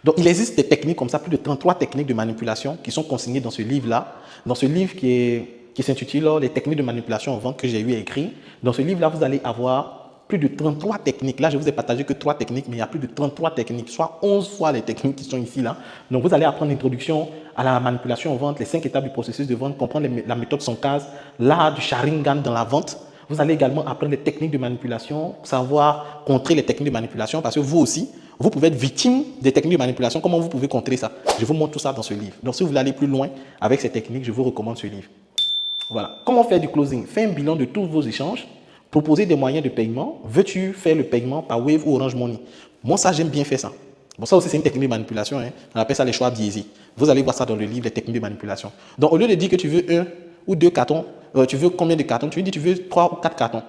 Donc, il existe des techniques comme ça, plus de 33 techniques de manipulation qui sont consignées dans ce livre-là. Dans ce livre qui s'intitule « Les techniques de manipulation en vente » que j'ai eu écrit. Dans ce livre-là, vous allez avoir plus de 33 techniques. Là, je vous ai partagé que 3 techniques, mais il y a plus de 33 techniques, soit 11 fois les techniques qui sont ici. Là. Donc, vous allez apprendre l'introduction à la manipulation en vente, les 5 étapes du processus de vente, comprendre la méthode Sonkaz, l'art du Sharingan dans la vente. Vous allez également apprendre les techniques de manipulation, savoir contrer les techniques de manipulation, parce que vous aussi, vous pouvez être victime des techniques de manipulation. Comment vous pouvez contrer ça? Je vous montre tout ça dans ce livre. Donc, si vous voulez aller plus loin avec ces techniques, je vous recommande ce livre. Voilà. Comment faire du closing? Faites un bilan de tous vos échanges. Proposer des moyens de paiement. Veux-tu faire le paiement par Wave ou Orange Money? Moi, ça, j'aime bien faire ça. Bon, ça aussi, c'est une technique de manipulation. Hein. On appelle ça les choix biaisés. Vous allez voir ça dans le livre, les techniques de manipulation. Donc, au lieu de dire que tu veux 1 ou 2 cartons, tu veux combien de cartons? Tu lui dis tu veux 3 ou 4 cartons.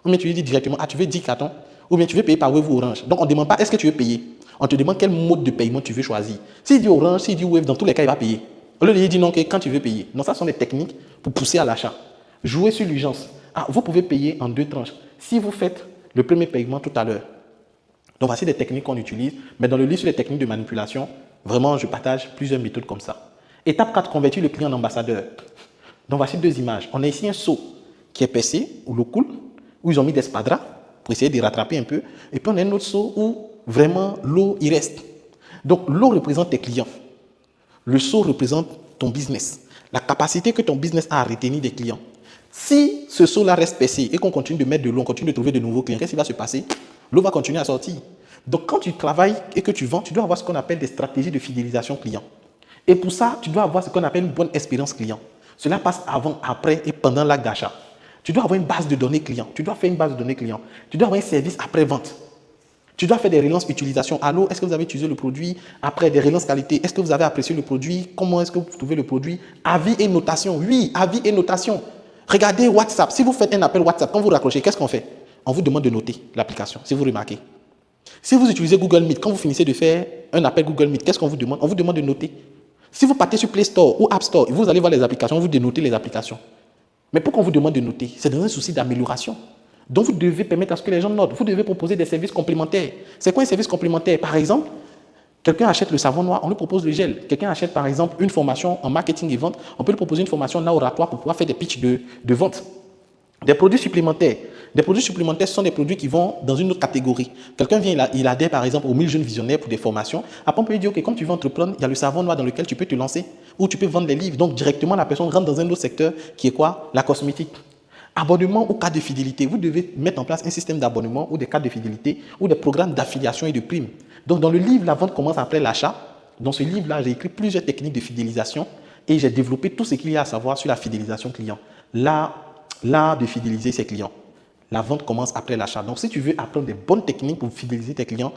Ou bien tu lui dis directement, ah, tu veux 10 cartons. Ou bien tu veux payer par Wave ou Orange. Donc, on ne demande pas est-ce que tu veux payer. On te demande quel mode de paiement tu veux choisir. S'il dit Orange, s'il dit Wave, dans tous les cas, il va payer. Au lieu de dire non, quand tu veux payer. Donc, ça sont des techniques pour pousser à l'achat. Jouer sur l'urgence. Ah, vous pouvez payer en 2 tranches. Si vous faites le premier paiement tout à l'heure. Donc, voici des techniques qu'on utilise. Mais dans le livre sur les techniques de manipulation, vraiment, je partage plusieurs méthodes comme ça. Étape 4, convertir le client en ambassadeur. Donc, voici 2 images. On a ici un seau qui est percé, ou l'eau coule, où ils ont mis des spadras pour essayer de rattraper un peu. Et puis, on a un autre seau où vraiment l'eau, il reste. Donc, l'eau représente tes clients. Le seau représente ton business. La capacité que ton business a à retenir des clients. Si ce seau-là reste percé et qu'on continue de mettre de l'eau, on continue de trouver de nouveaux clients, qu'est-ce qui va se passer? L'eau va continuer à sortir. Donc, quand tu travailles et que tu vends, tu dois avoir ce qu'on appelle des stratégies de fidélisation client. Et pour ça, tu dois avoir ce qu'on appelle une bonne expérience client. Cela passe avant, après et pendant l'acte d'achat. Tu dois avoir une base de données client. Tu dois faire une base de données client. Tu dois avoir un service après-vente. Tu dois faire des relances utilisation. Allô, est-ce que vous avez utilisé le produit? Après, des relances qualité. Est-ce que vous avez apprécié le produit? Comment est-ce que vous trouvez le produit? Avis et notation. Oui, avis et notation. Regardez WhatsApp. Si vous faites un appel WhatsApp, quand vous raccrochez, qu'est-ce qu'on fait? On vous demande de noter l'application, si vous remarquez. Si vous utilisez Google Meet, quand vous finissez de faire un appel Google Meet, qu'est-ce qu'on vous demande? On vous demande de noter. Si vous partez sur Play Store ou App Store, vous allez voir les applications, vous dénotez les applications. Mais pourquoi on vous demande de noter? C'est dans un souci d'amélioration. Donc, vous devez permettre à ce que les gens notent. Vous devez proposer des services complémentaires. C'est quoi un service complémentaire? Par exemple, quelqu'un achète le savon noir, on lui propose le gel. Quelqu'un achète par exemple une formation en marketing et vente, on peut lui proposer une formation là oratoire pour pouvoir faire des pitchs de vente. Des produits supplémentaires. Des produits supplémentaires, ce sont des produits qui vont dans une autre catégorie. Quelqu'un vient, il adhère par exemple aux 1000 jeunes visionnaires pour des formations. Après, on peut lui dire, OK, comme tu veux entreprendre, il y a le savon noir dans lequel tu peux te lancer ou tu peux vendre des livres. Donc, directement, la personne rentre dans un autre secteur qui est quoi? La cosmétique. Abonnement ou carte de fidélité. Vous devez mettre en place un système d'abonnement ou des cartes de fidélité ou des programmes d'affiliation et de primes. Donc, dans le livre, la vente commence après l'achat. Dans ce livre-là, j'ai écrit plusieurs techniques de fidélisation et j'ai développé tout ce qu'il y a à savoir sur la fidélisation client. L'art de fidéliser ses clients. La vente commence après l'achat. Donc, si tu veux apprendre des bonnes techniques pour fidéliser tes clients,